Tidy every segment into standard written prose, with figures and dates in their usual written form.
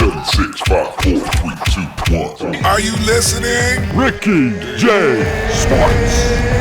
7, 6, 5, 4, 3, 2, 1. Are you listening? Ricky J. Sports.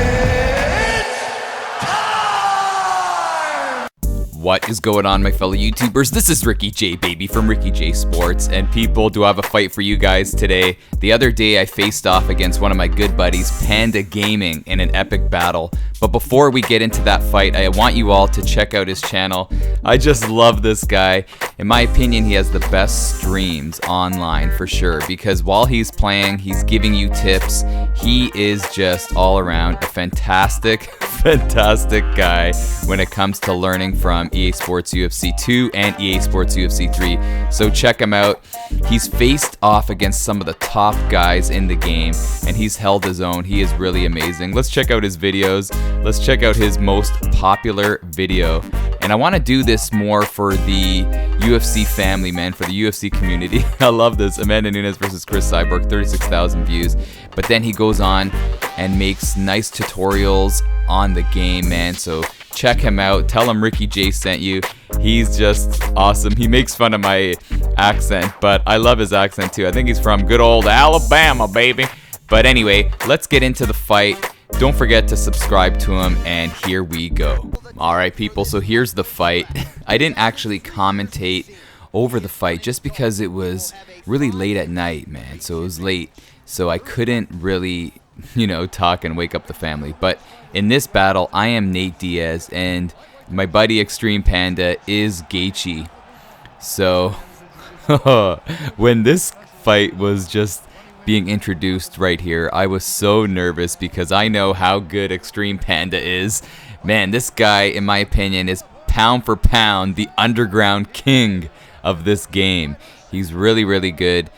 What is going on, my fellow YouTubers? This is Ricky J, baby, from Ricky J Sports. And people, do I have a fight for you guys today. The other day, I faced off against one of my good buddies, Panda Gaming, in an epic battle. But before we get into that fight, I want you all to check out his channel. I just love this guy. In my opinion, he has the best streams online, for sure. Because while he's playing, he's giving you tips. He is just all around a fantastic guy when it comes to learning from EA Sports UFC 2 and EA Sports UFC 3. So check him out. He's faced off against some of the top guys in the game, and he's held his own. He is really amazing. Let's check out his videos. Let's check out his most popular video. And I want to do this more for the UFC family, man, for the UFC community. I love this. Amanda Nunes versus Chris Cyborg, 36,000 views. But then he goes on and makes nice tutorials on the game, man. So check him out. Tell him Ricky J sent you. He's just awesome. He makes fun of my accent, but I love his accent too. I think he's from good old Alabama, baby. But anyway, let's get into the fight. Don't forget to subscribe to him, and here we go. Alright, people, so here's the fight. I didn't actually commentate over the fight just because it was really late at night, man. So it was late, so I couldn't really, talk and wake up the family. But in this battle, I am Nate Diaz, and my buddy Extreme Panda is Gaethje. So when this fight was just being introduced right here, I was so nervous because I know how good Extreme Panda is. Man, this guy, in my opinion, is pound for pound the underground king of this game. He's really, really good,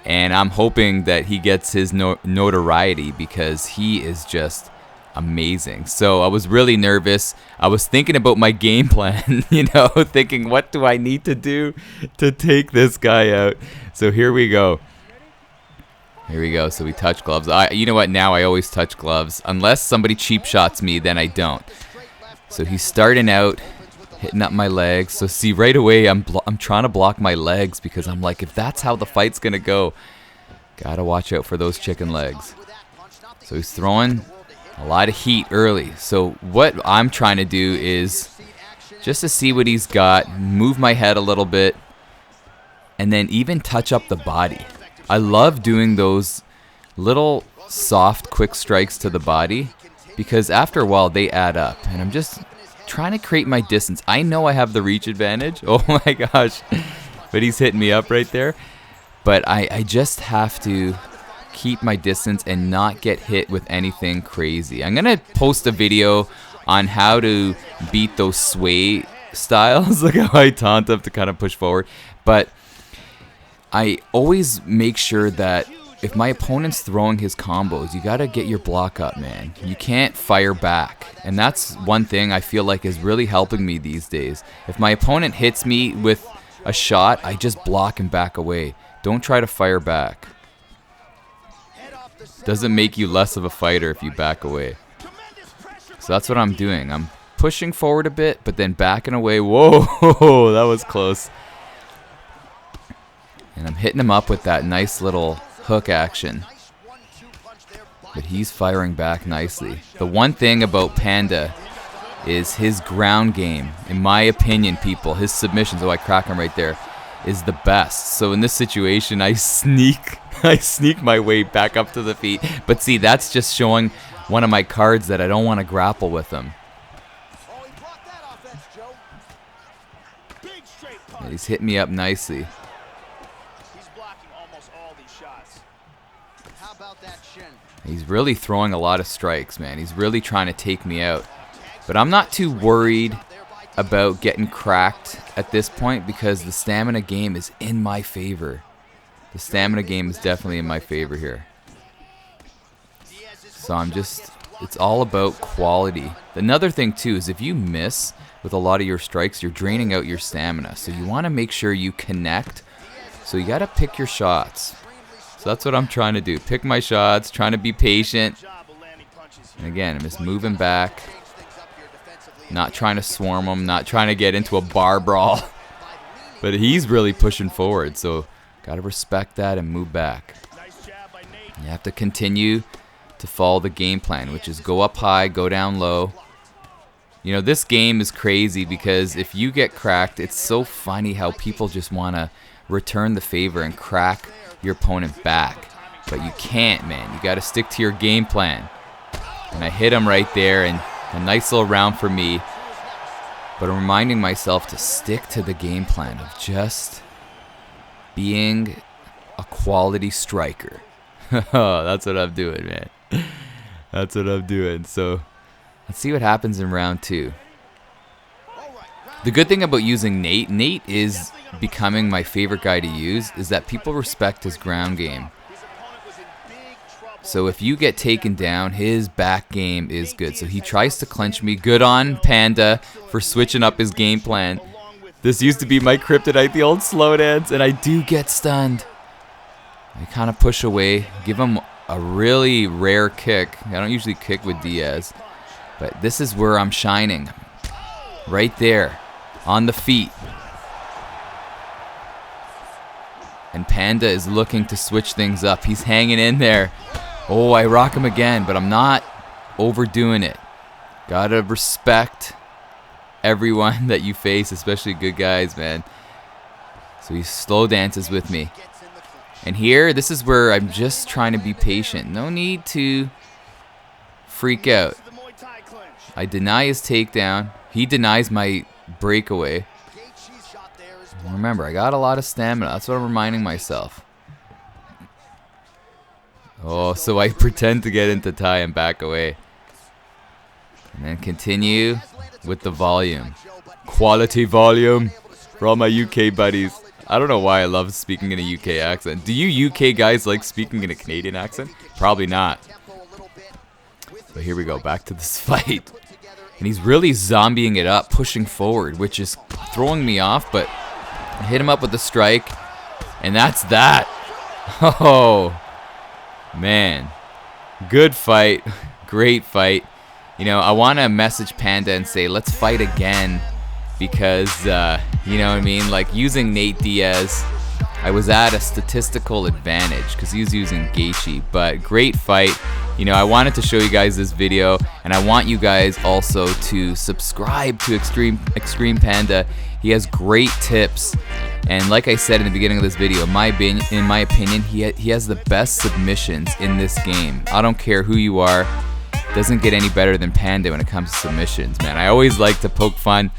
and I'm hoping that he gets his notoriety because he is just amazing. So I was really nervous. I was thinking about my game plan, thinking, what do I need to do to take this guy out? So here we go. So we touch gloves. You know what? Now I always touch gloves. Unless somebody cheap shots me, then I don't. So he's starting out, hitting up my legs. So see, right away, I'm trying to block my legs because I'm like, if that's how the fight's going to go, gotta watch out for those chicken legs. So he's throwing a lot of heat early. So what I'm trying to do is just to see what he's got, move my head a little bit, and then even touch up the body. I love doing those little soft, quick strikes to the body because after a while they add up, and I'm just trying to create my distance. I know I have the reach advantage. Oh my gosh. But he's hitting me up right there. But I just have to keep my distance and not get hit with anything crazy. I'm going to post a video on how to beat those sway styles. Look how I taunt them to kind of push forward. But I always make sure that if my opponent's throwing his combos, you got to get your block up, man. You can't fire back. And that's one thing I feel like is really helping me these days. If my opponent hits me with a shot, I just block and back away. Don't try to fire back. Doesn't make you less of a fighter if you back away. So that's what I'm doing. I'm pushing forward a bit, but then backing away. Whoa, that was close. And I'm hitting him up with that nice little hook action. But he's firing back nicely. The one thing about Panda is his ground game. In my opinion, people, his submissions, I crack him right there, is the best. So in this situation, I sneak my way back up to the feet. But see, that's just showing one of my cards that I don't want to grapple with him. And he's hitting me up nicely. He's really throwing a lot of strikes, man. He's really trying to take me out. But I'm not too worried about getting cracked at this point because the stamina game is in my favor. The stamina game is definitely in my favor here. So it's all about quality. Another thing too is if you miss with a lot of your strikes, you're draining out your stamina. So you want to make sure you connect. So you got to pick your shots. So that's what I'm trying to do. Pick my shots, trying to be patient. And again, I'm just moving back. Not trying to swarm him, not trying to get into a bar brawl. But he's really pushing forward, so Gotta respect that and move back. You have to continue to follow the game plan, which is go up high, go down low. You know, this game is crazy because if you get cracked, it's so funny how people just want to return the favor and crack your opponent back. But you can't, man. You got to stick to your game plan. And I hit him right there, and a nice little round for me. But I'm reminding myself to stick to the game plan of just being a quality striker. That's what I'm doing, man. That's what I'm doing. So let's see what happens in round 2. The good thing about using Nate is becoming my favorite guy to use, is that people respect his ground game. So if you get taken down, his back game is good. So he tries to clinch me. Good on Panda for switching up his game plan. This used to be my kryptonite, the old slow dance, and I do get stunned. I kind of push away, give him a really rare kick. I don't usually kick with Diaz, but this is where I'm shining. Right there, on the feet. And Panda is looking to switch things up. He's hanging in there. Oh, I rock him again, but I'm not overdoing it. Gotta respect everyone that you face, especially good guys, man. So he slow dances with me. And here, this is where I'm just trying to be patient. No need to freak out. I deny his takedown. He denies my breakaway. Remember, I got a lot of stamina. That's what I'm reminding myself. Oh, so I pretend to get into tie and back away. And then continue with the volume. Quality volume for all my UK buddies. I don't know why I love speaking in a UK accent. Do you UK guys like speaking in a Canadian accent? Probably not. But here we go, back to this fight. And he's really zombieing it up, pushing forward, which is throwing me off, but I hit him up with a strike, and that's that. Oh, man. Good fight. Great fight. You know, I want to message Panda and say, let's fight again. Because, you know what I mean? Like, using Nate Diaz, I was at a statistical advantage because he was using Gaethje. But great fight. You know, I wanted to show you guys this video, and I want you guys also to subscribe to Extreme Panda. He has great tips. And like I said in the beginning of this video, in my opinion, he has the best submissions in this game. I don't care who you are. Doesn't get any better than Panda when it comes to submissions, man. I always like to poke fun.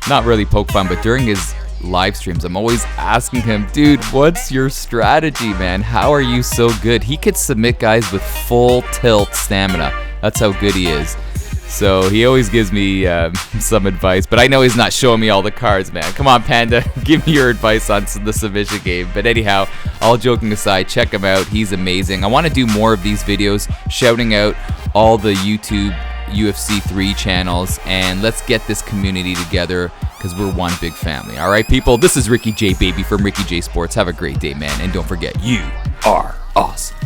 Not really poke fun, but during his live streams, I'm always asking him, dude, what's your strategy, man? How are you so good? He could submit guys with full tilt stamina. That's how good he is. So he always gives me some advice, but I know he's not showing me all the cards, man. Come on, Panda, give me your advice on the submission game. But anyhow, all joking aside, check him out. He's amazing. I want to do more of these videos, shouting out all the YouTube UFC 3 channels, and let's get this community together because we're one big family. All right, people, this is Ricky J, baby, from Ricky J Sports. Have a great day, man, and don't forget, you are awesome.